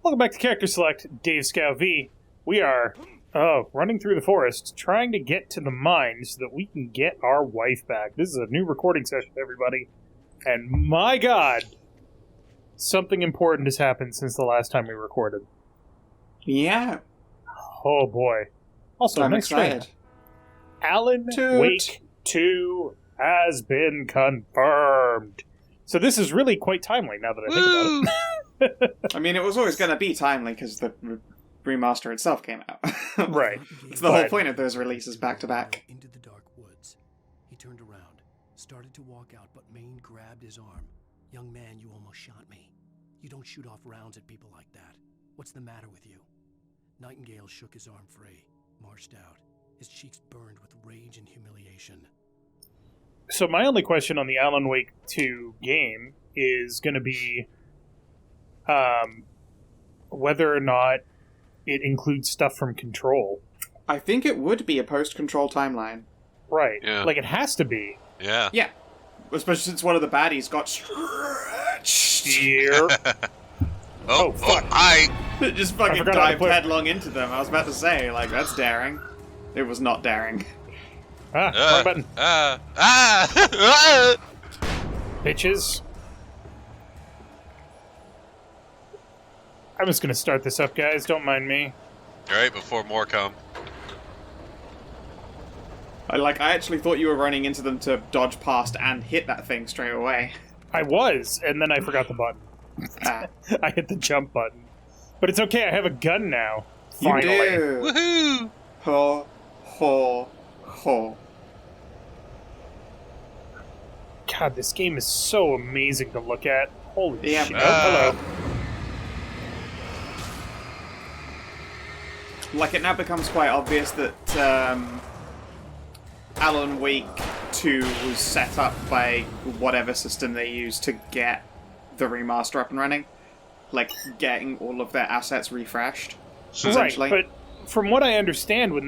Welcome back to Character Select, Dave Skow V. We are running through the forest, trying to get to the mine so that we can get our wife back. This is a new recording session, everybody. And my god, something important has happened since the last time we recorded. Yeah. Oh boy. Also, I'm next excited. Alan Wake 2 has been confirmed. So this is really quite timely now that I think about it. I mean, it was always going to be timely because the remaster itself came out. Right. It's the whole point of those releases back to back. Into the dark woods. He turned around, started to walk out, but Maine grabbed his arm. "Young man, you almost shot me. You don't shoot off rounds at people like that. What's the matter with you?" Nightingale shook his arm free, marched out. His cheeks burned with rage and humiliation. So my only question on the Alan Wake 2 game is going to be whether or not it includes stuff from Control. I think it would be a post-Control timeline. Right. Yeah. Like, it has to be. Yeah. Yeah. Especially since one of the baddies got stretched. Here. Oh, fuck. Just I fucking forgot how to dived play. headlong into them. I was about to say, like, that's daring. It was not daring. Wrong button. Bitches. I'm just going to start this up, guys. Don't mind me. Alright, before more come. I actually thought you were running into them to dodge past and hit that thing straight away. I was, and then I forgot the button. Ah. I hit the jump button. But it's okay, I have a gun now. You Finally. do. Woohoo! Ho, ho, ho. God, this game is so amazing to look at. Holy Yeah. shit. Hello. Like, it now becomes quite obvious that Alan Wake 2 was set up by whatever system they used to get the remaster up and running. Like, getting all of their assets refreshed, essentially. Right, but from what I understand, when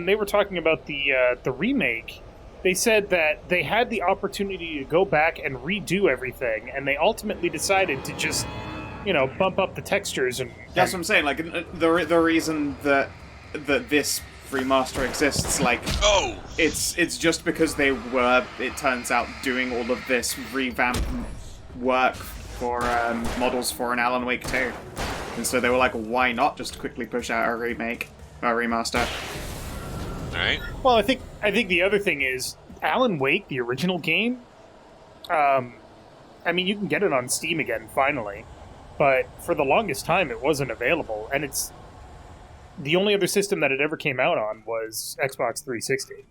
they were talking about the remake, they said that they had the opportunity to go back and redo everything, and they ultimately decided to just, bump up the textures and... That's what I'm saying, like, the reason that this remaster exists, like... Oh! It's just because they were, it turns out, doing all of this revamp work for models for an Alan Wake 2. And so they were like, why not just quickly push out a remaster? Alright. Well, I think the other thing is, Alan Wake, the original game, I mean, you can get it on Steam again, finally. But for the longest time, it wasn't available. And it's... The only other system that it ever came out on was Xbox 360.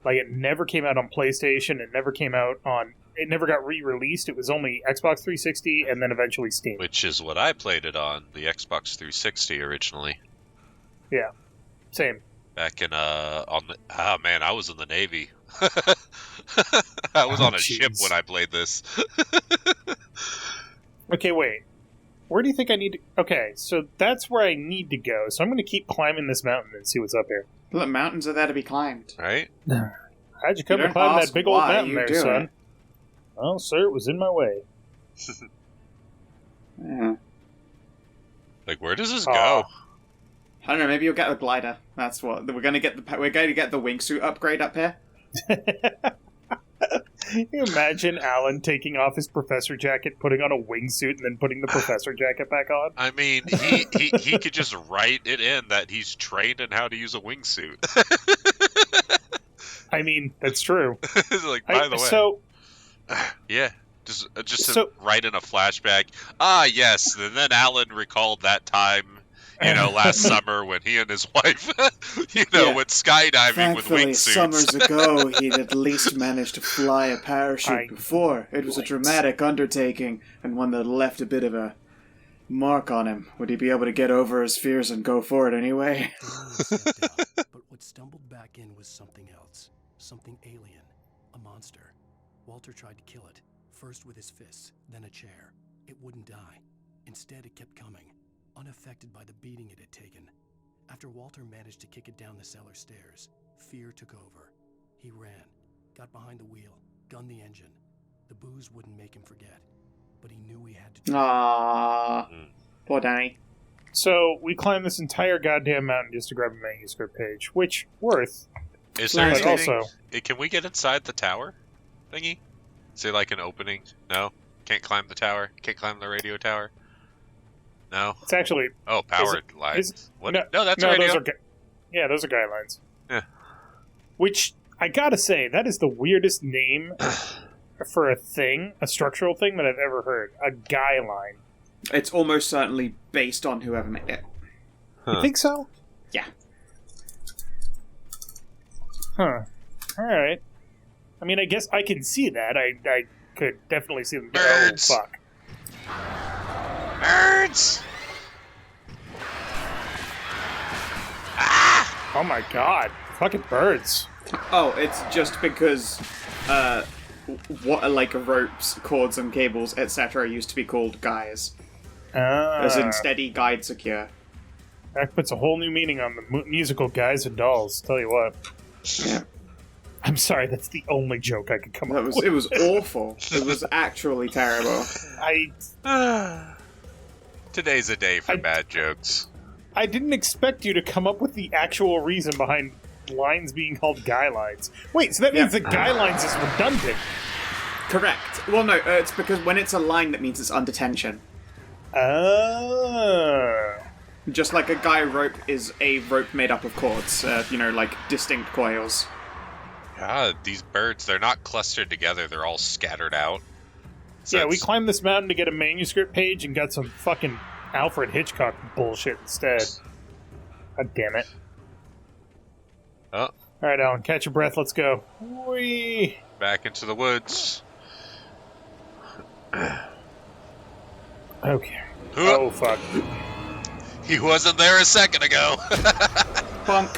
Like, it never came out on PlayStation, it never came out on... It never got re-released, it was only Xbox 360 and then eventually Steam. Which is what I played it on, the Xbox 360 originally. Yeah, same. Back in, I was in the Navy. I was on a ship when I played this. Okay, wait. Where do you think I need to... Okay, so that's where I need to go, so I'm going to keep climbing this mountain and see what's up here. Look, mountains are there to be climbed. Right? How'd you come You to don't climb ask that big old why, mountain you there, do son? it. Well, sir, it was in my way. Yeah. Like, where does this go? I don't know, maybe you'll get a glider. That's what... We're going to get the wingsuit upgrade up here. Can you imagine Alan taking off his professor jacket, putting on a wingsuit, and then putting the professor jacket back on? I mean, he could just write it in that he's trained in how to use a wingsuit. I mean, that's true. Like, by the way. So, yeah. Just write in a flashback. Ah, yes. And then Alan recalled that time, last summer when he and his wife, went skydiving with Thankfully, wingsuits. summers ago, he'd at least managed to fly a parachute before. It was a dramatic undertaking, and one that left a bit of a mark on him. Would he be able to get over his fears and go for it anyway? But what stumbled back in was something else. Something alien. A monster. Walter tried to kill it. First with his fists, then a chair. It wouldn't die. Instead, it kept coming, unaffected by the beating it had taken. After Walter managed to kick it down the cellar stairs, fear took over. He ran, got behind the wheel, gunned the engine. The booze wouldn't make him forget, but he knew he had to try. Aww. Poor Danny. So, we climbed this entire goddamn mountain just to grab a manuscript page, which, worth. Is there But anything... also- Can we get inside the tower thingy? Is there like an opening? No? Can't climb the tower? Can't climb the radio tower? No? It's actually... Oh, powered lines. What? No, that's no, a radio. those are yeah, those are guidelines. Yeah. Which, I gotta say, that is the weirdest name for a thing, a structural thing that I've ever heard. A guy line. It's almost certainly based on whoever made it. You think so? Yeah. Huh. Alright. I mean, I guess I can see that. I could definitely see them. Birds! Oh, fuck. Birds! Oh my god. Fucking birds. Oh, it's just because, what like ropes, cords, and cables, etc. used to be called guys. As in steady, guide, secure. That puts a whole new meaning on the musical Guys and Dolls. Tell you what. Yeah. I'm sorry, that's the only joke I could come up with. It was awful. It was actually terrible. Today's a day for bad jokes. I didn't expect you to come up with the actual reason behind lines being called guy lines. Wait, so that means the guy lines is redundant. Correct. Well, no, it's because when it's a line, that means it's under tension. Oh. Just like a guy rope is a rope made up of cords, like distinct coils. God, these birds, they're not clustered together, they're all scattered out. So Yeah, we climbed this mountain to get a manuscript page and got some fucking Alfred Hitchcock bullshit instead. God damn it. Oh. Alright, Alan, catch your breath, let's go. Whee! Back into the woods. Okay. Oh, fuck. He wasn't there a second ago. Punk.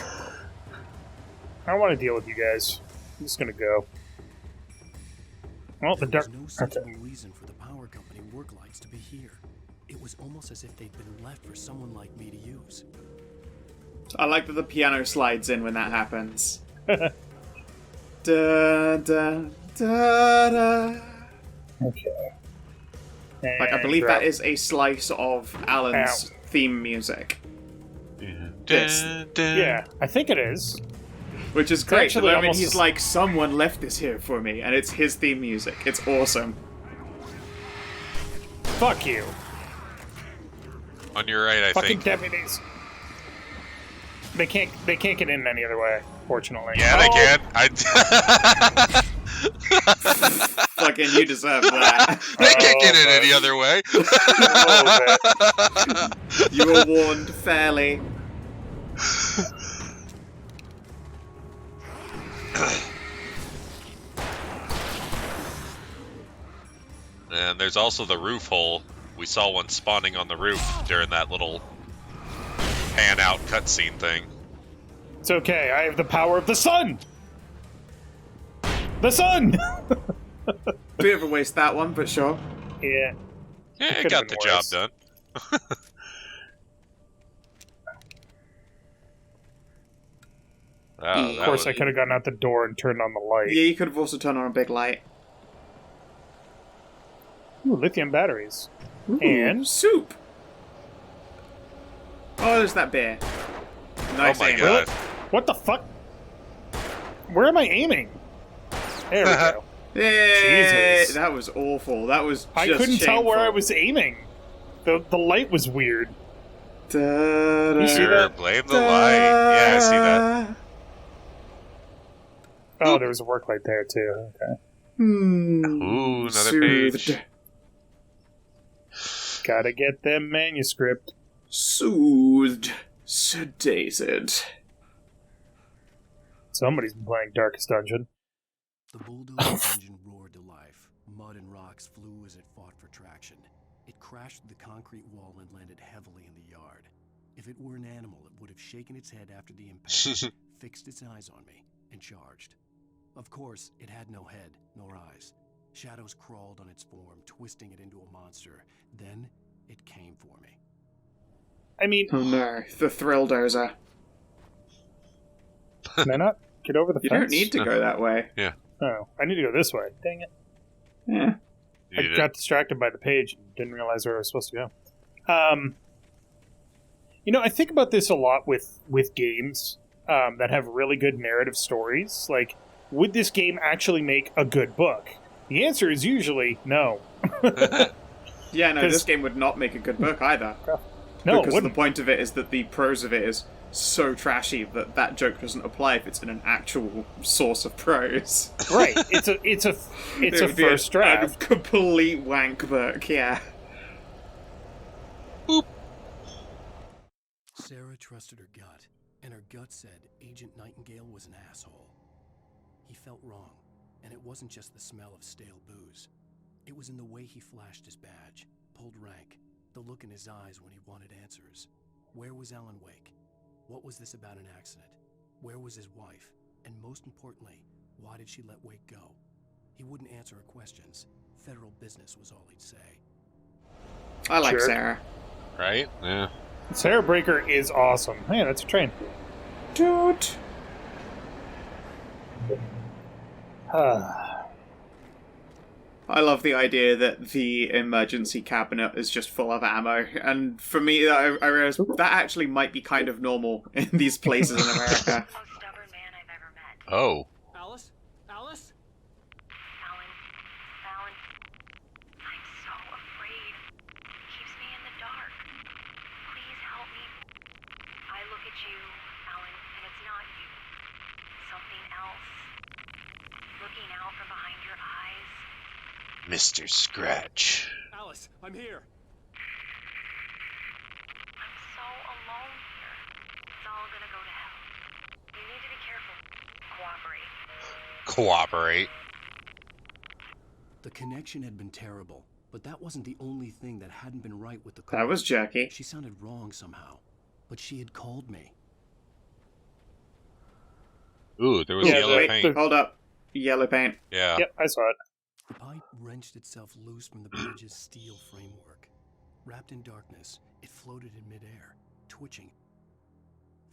I don't want to deal with you guys. I'm just gonna go. Well, the dark... There was no sensible reason for the power company work lights to be here. It was almost as if they'd been left for someone like me to use. I like that the piano slides in when that happens. Da, da, da, da. Okay. Like, I believe that is a slice of Alan's theme music. Yeah, I think it is. Which is great. actually I mean, almost he's like, someone left this here for me, and it's his theme music. It's awesome. Fuck you. On your right, I Fucking think. deputies. They can't get in any other way, fortunately. Yeah, they can. Fucking, you deserve that. They can't get in any other way. You were warned fairly. And there's also the roof hole. We saw one spawning on the roof during that little pan-out cutscene thing. It's okay, I have the power of the sun! The sun! Bit of a waste, that one, but sure. Yeah. Yeah, it Could've got been the job worse. done. Wow, Of course, I could have gone out the door and turned on the light. Yeah, you could have also turned on a big light. Ooh, lithium batteries. Ooh, And? soup! Oh, there's that bear. Nice Oh my aim. god. What the fuck? Where am I aiming? There we go. Yay! Jesus. That was awful. That was just I couldn't tell where I shameful. was aiming. The light was weird. Da, You see Sure, that? blame the light. Yeah, I see that. Oh, there was a work light there, too. Okay. Ooh, another Soothed. page. Gotta get them manuscript. Soothed. Sedated. Somebody's been playing Darkest Dungeon. The bulldozer engine roared to life. Mud and rocks flew as it fought for traction. It crashed through the concrete wall and landed heavily in the yard. If it were an animal, it would have shaken its head after the impact, fixed its eyes on me, and charged. Of course, it had no head, nor eyes. Shadows crawled on its form, twisting it into a monster. Then, it came for me. I mean, Oh no, the thrill dozer. can I not get over the You fence? don't need to go that way. Oh, I need to go this way. Dang it. Yeah. You I did. got distracted by the page and didn't realize where I was supposed to go. I think about this a lot with games that have really good narrative stories. Like, would this game actually make a good book? The answer is usually no. Yeah, no, this game would not make a good book either. No, because the point of it is that the prose of it is so trashy that that joke doesn't apply if it's in an actual source of prose. Right. It's a first draft. A complete wank book, yeah. Boop. Sarah trusted her gut, and her gut said Agent Nightingale was an asshole. He felt wrong, and it wasn't just the smell of stale booze. It was in the way he flashed his badge, pulled rank, the look in his eyes when he wanted answers. Where was Alan Wake? What was this about an accident? Where was his wife? And most importantly, why did she let Wake go? He wouldn't answer her questions. Federal business was all he'd say. I like Sure. Sarah. Right? Yeah. Sarah Breaker is awesome. Man, that's a train. Dude. I love the idea that the emergency cabinet is just full of ammo, and for me, I realized that actually might be kind of normal in these places in America. Most stubborn man I've ever met. Oh. Alice? Alice? Alan. Alan. I'm so afraid. Keeps me in the dark. Please help me. I look at you, Alan, and it's not you. Something else. Looking out from behind your eyes. Mr. Scratch. Alice, I'm here. I'm so alone here. It's all gonna go to hell. You need to be careful. Cooperate. Cooperate. The connection had been terrible, but that wasn't the only thing that hadn't been right with the call. That was jerky. She sounded wrong somehow, but she had called me. Ooh, there was Yeah, yellow Wait, paint. hold up. Yellow paint. Yeah. Yep, I saw it. The pipe wrenched itself loose from the bridge's steel framework. Wrapped in darkness, it floated in midair, twitching.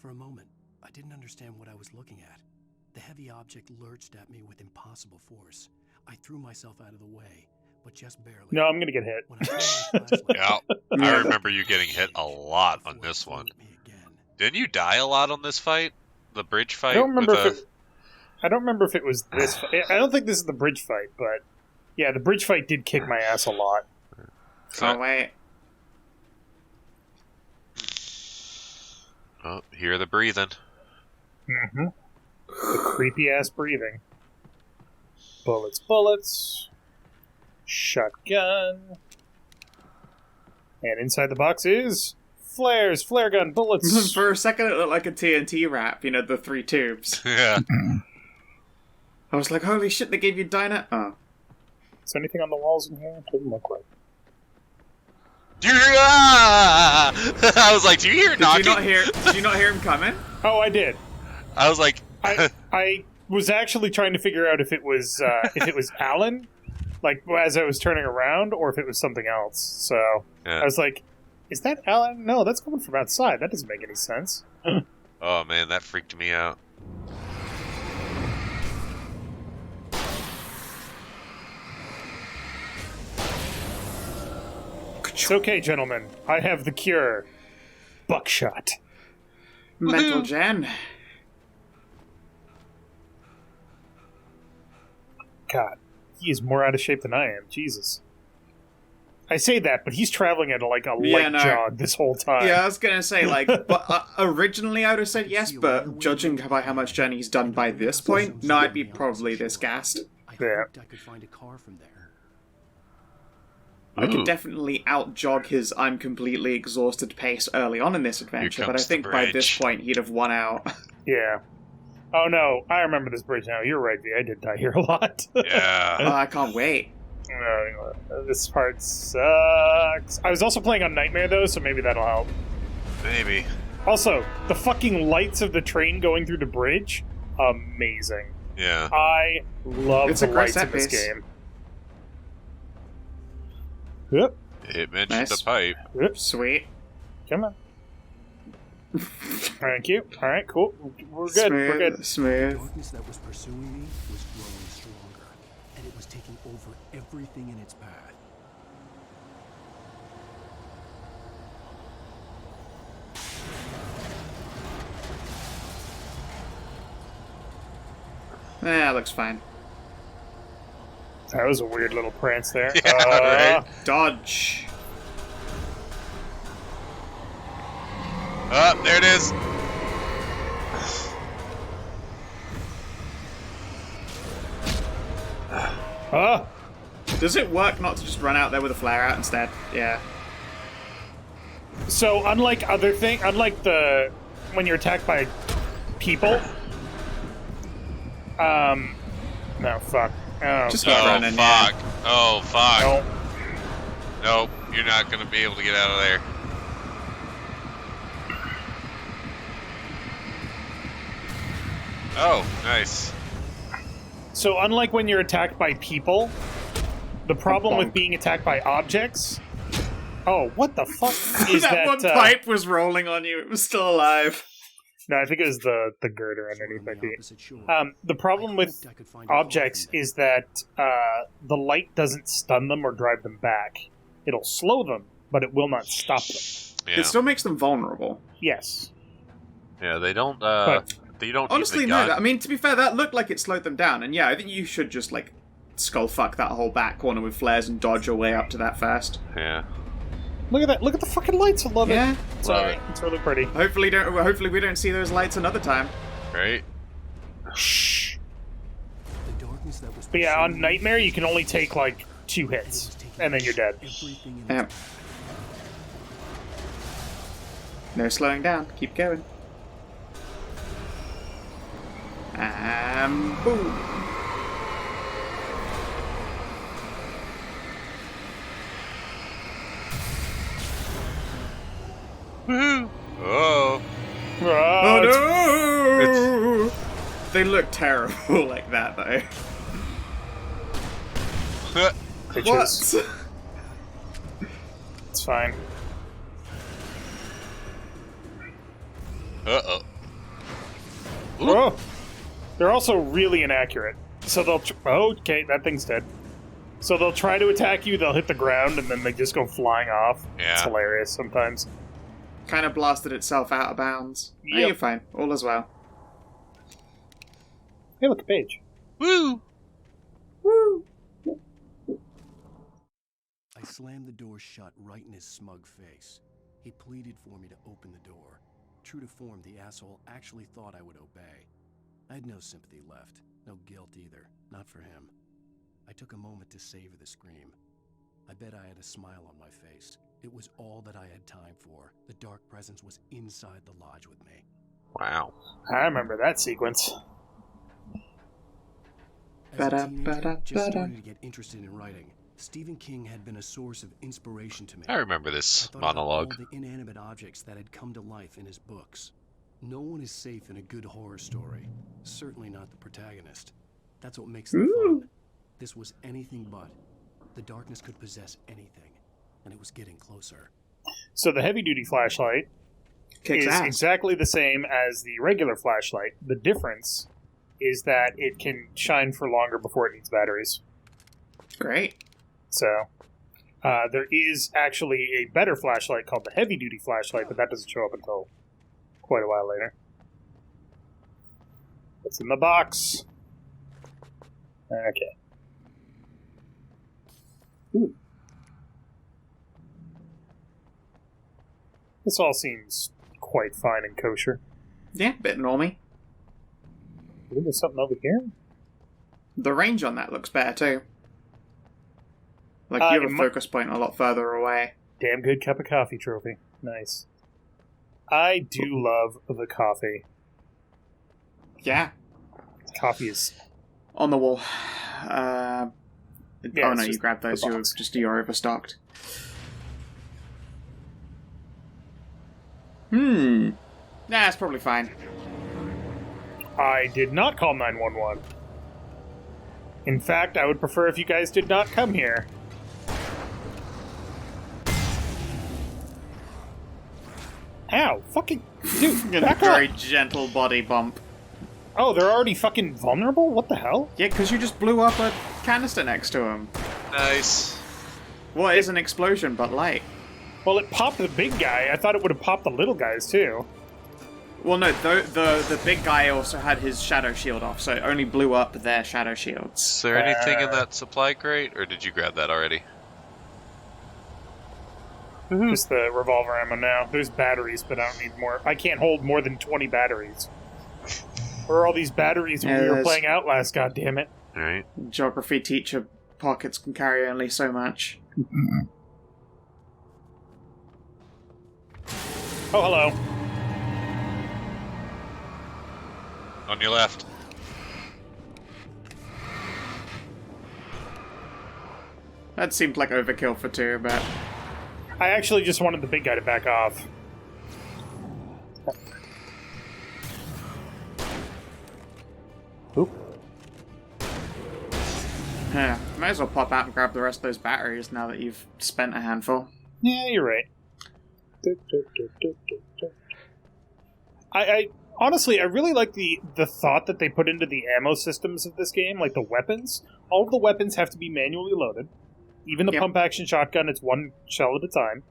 For a moment, I didn't understand what I was looking at. The heavy object lurched at me with impossible force. I threw myself out of the way, but just barely. No, I'm gonna get hit. When I turned my flashlight, Yeah. Yeah. I remember you getting hit a lot on before it this flew one. at me again. Didn't you die a lot on this fight? The bridge fight? I don't remember with if I don't remember if it was this fight. I don't think this is the bridge fight, but yeah, the bridge fight did kick my ass a lot. Oh, wait. Oh, hear the breathing. Mm-hmm. The creepy ass breathing. Bullets, bullets. Shotgun. And inside the box is flares, flare gun, bullets. For a second, it looked like a TNT wrap, the 3 tubes. Yeah. I was like, holy shit, they gave you dynamite. Oh. Is there anything on the walls in here? Doesn't look like. I was like, do you hear knocking? Did you not hear him coming? Oh, I did. I was like, I was actually trying to figure out if it was Alan, like as I was turning around, or if it was something else. So yeah. I was like, "Is that Alan? No, that's coming from outside. That doesn't make any sense." Oh man, that freaked me out. It's okay, gentlemen. I have the cure. Buckshot. Mental gen. God, he is more out of shape than I am. Jesus. I say that, but he's traveling at like a light jog this whole time. Yeah, I was gonna say, but originally I would have said yes, but judging by how much gen he's done by this point, no, I'd be probably this gassed. I Yeah. hoped I could find a car from there. I Ooh. could definitely out-jog his I'm completely exhausted pace early on in this adventure, but I comes the think by this bridge. point he'd have won out. Yeah. Oh no, I remember this bridge now. You're right, V. I did die here a lot. Yeah. Oh, I can't wait. This part sucks. I was also playing on Nightmare though, so maybe that'll help. Maybe. Also, the fucking lights of the train going through the bridge, amazing. Yeah. I love It's the a great lights in set this piece. game. Yep. It mentioned Nice. the pipe. Yep. Sweet. Come on. Thank you. All right, cool. We're good. Smooth. We're good. The Smooth. darkness that was pursuing me was growing stronger, and it was taking over everything in its path. That looks fine. That was a weird little prance there. Yeah, right. Dodge. Oh, there it is. Ah! Does it work not to just run out there with a flare out instead? Yeah. So unlike when you're attacked by people, no, fuck. Oh, Just fuck. keep Oh, running. fuck. Yeah. Oh, fuck. No. Nope, you're not going to be able to get out of there. Oh, nice. So unlike when you're attacked by people, the problem with Bonk. being attacked by objects. Oh, what the fuck is that that? one pipe was rolling on you. It was still alive. No, I think it was the girder underneath my On the feet. opposite shore. The problem with I could find a objects clothing is that the light doesn't stun them or drive them back. It'll slow them, but it will not stop them. Yeah. It still makes them vulnerable. Yes. Yeah, they don't, But- they don't Honestly, use the no. gun. I mean, to be fair, that looked like it slowed them down. And yeah, I think you should just, like, skull fuck that whole back corner with flares and dodge your way up to that first. Yeah. Look at that. Look at the fucking lights. I love Yeah. it. It's Love alright. it. It's really pretty. Hopefully we don't see those lights another time. Right? Shh. The darkness that was But yeah, on pursuing me, Nightmare, you can only take, like, 2 it was hits, taking and then you're dead. everything in Yep. No slowing down. Keep going. Boom. Woohoo! Oh. Oh no! They look terrible like that, though. Bitches. What? It's fine. Uh-oh. Ooh. Oh, they're also really inaccurate. So they'll... okay, that thing's dead. So they'll try to attack you, they'll hit the ground, and then they just go flying off. Yeah. It's hilarious sometimes. Kind of blasted itself out of bounds. No, Yep. you're fine. All is well. Hey, look, a page. Woo! I slammed the door shut right in his smug face. He pleaded for me to open the door. True to form, the asshole actually thought I would obey. I had no sympathy left, no guilt either, not for him. I took a moment to savor the scream. I bet I had a smile on my face. It was all that I had time for. The dark presence was inside the lodge with me. Wow. I remember that sequence. As a teenager, just starting to get interested in writing, Stephen King had been a source of inspiration to me. I remember I this thought about monologue. all the inanimate objects that had come to life in his books. No one is safe in a good horror story. Certainly not the protagonist. That's what makes them fun. This was anything but. The darkness could possess anything, and it was getting closer. So the heavy-duty flashlight Kicks is ass. exactly the same as the regular flashlight. The difference is that it can shine for longer before it needs batteries. Great. So, there is actually a better flashlight called the heavy-duty flashlight, but that doesn't show up until quite a while later. What's in the box? Okay. Ooh. This all seems quite fine and kosher. Yeah, bit normie. I think there's something over here. The range on that looks better too. Like you have it a mu- focus point a lot further away. Damn good cup of coffee trophy. Nice. I do love the coffee. Yeah, Coffee is... on the wall. Yeah, oh it's no, you just grabbed those. the You're overstocked. Nah, it's probably fine. I did not call 911. In fact, I would prefer if you guys did not come here. Ow, fucking... Dude, A back very up! gentle body bump. Oh, they're already fucking vulnerable? What the hell? Yeah, because you just blew up a canister next to him. Nice. What is an explosion but light? Well, it popped the big guy. I thought it would have popped the little guys, too. Well, no, the big guy also had his shadow shield off, so it only blew up their shadow shields. Is there anything in that supply crate, or did you grab that already? Just the revolver ammo now. There's batteries, but I don't need more. I can't hold more than 20 batteries. Where are all these batteries when we were playing Outlast, goddammit? Alright. Geography teacher pockets can carry only so much. Oh, hello. On your left. That seemed like overkill for 2, but... I actually just wanted the big guy to back off. Oop. Yeah, might as well pop out and grab the rest of those batteries now that you've spent a handful. Yeah, you're right. I honestly, I really like the thought that they put into the ammo systems of this game, like the weapons. All of the weapons have to be manually loaded. Even the pump-action shotgun, it's one shell at a time.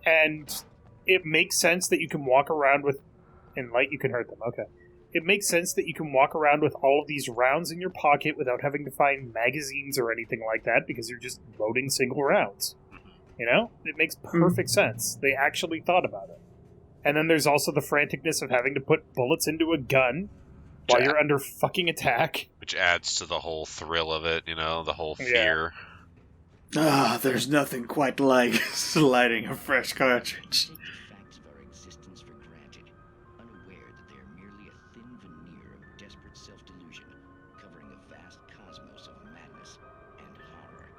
And it makes sense that you can walk around with... In light, you can hurt them, okay. It makes sense that you can walk around with all of these rounds in your pocket without having to find magazines or anything like that, because you're just loading single rounds. You know? It makes perfect sense. They actually thought about it. And then there's also the franticness of having to put bullets into a gun while you're under fucking attack. Which adds to the whole thrill of it, you know, the whole fear. Ah, there's nothing quite like sliding a fresh cartridge. Facts of our existence for granted, unaware that they are merely a thin veneer of desperate self-delusion, covering a vast cosmos of madness and horror.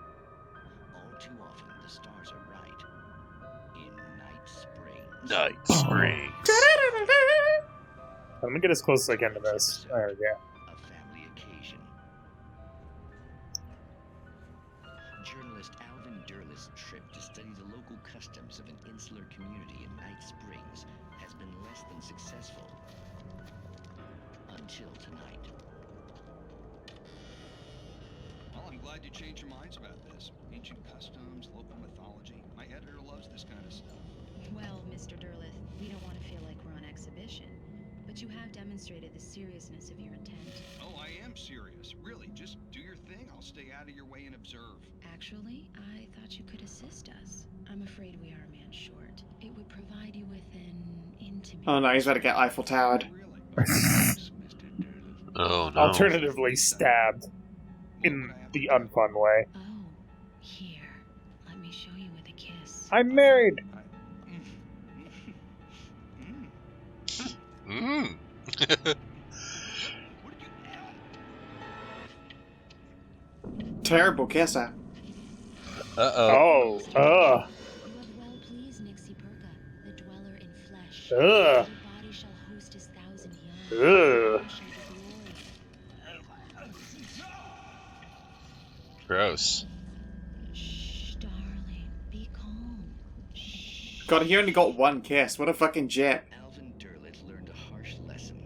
All too often, the stars are right. In Night Springs. Night Springs. Let me get as close as I can to this. There we go. A family occasion. Journalist Alvin Durleth's trip to study the local customs of an insular community in Night Springs has been less than successful. Until tonight. Well, I'm glad you changed your minds about this. Ancient customs, local mythology. My editor loves this kind of stuff. Well, Mr. Durleth, we don't want to feel like we're on exhibition, but you have demonstrated the seriousness of your intent. Oh, I am serious. Really, just do your thing. I'll stay out of your way and observe. Actually, I thought you could assist us. I'm afraid we are a man short. It would provide you with an intimate... Oh no, he's about to get Eiffel Towered. Oh no. Alternatively stabbed. In the unfun way. Oh, here. Let me show you with a kiss. I'm married! Mmm. Terrible kisser. Uh-oh. Oh, You have well pleased Nixie Perka, the dweller in flesh. Ugh. Your body shall host his 1,000 young. Ugh. And shall be glory. Gross. Shh, darling. Be calm. Shh. God, he only got one kiss. What a fucking jet. Alvin Durleth learned a harsh lesson.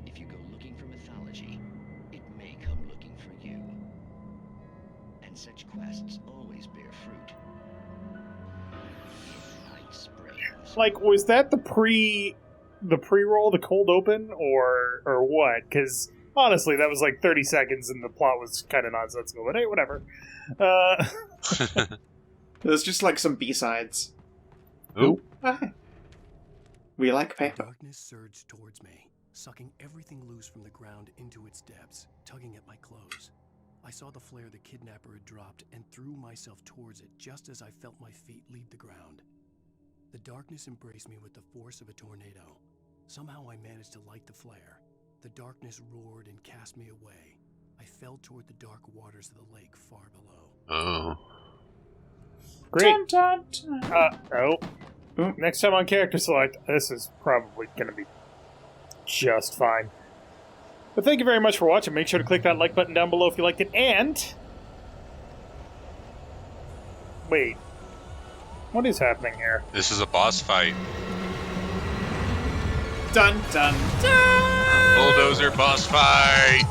If you go looking for mythology, it may come looking for you. And such quests always bear fruit. In Night Springs. Like, was that the pre-roll, the cold open, or what? Because honestly, that was like 30 seconds, and the plot was kind of nonsensical. But hey, whatever. There's just like some B-sides. Ooh. We like The paper. darkness surged towards me, sucking everything loose from the ground into its depths, tugging at my clothes. I saw the flare the kidnapper had dropped and threw myself towards it just as I felt my feet leave the ground. The darkness embraced me with the force of a tornado. Somehow I managed to light the flare. The darkness roared and cast me away. I fell toward the dark waters of the lake far below. Oh. Great. Dun, dun, dun. Next time on Character Select, this is probably going to be just fine. But thank you very much for watching. Make sure to click that like button down below if you liked it. And... wait. What is happening here? This is a boss fight. Dun dun dun! Bulldozer boss fight!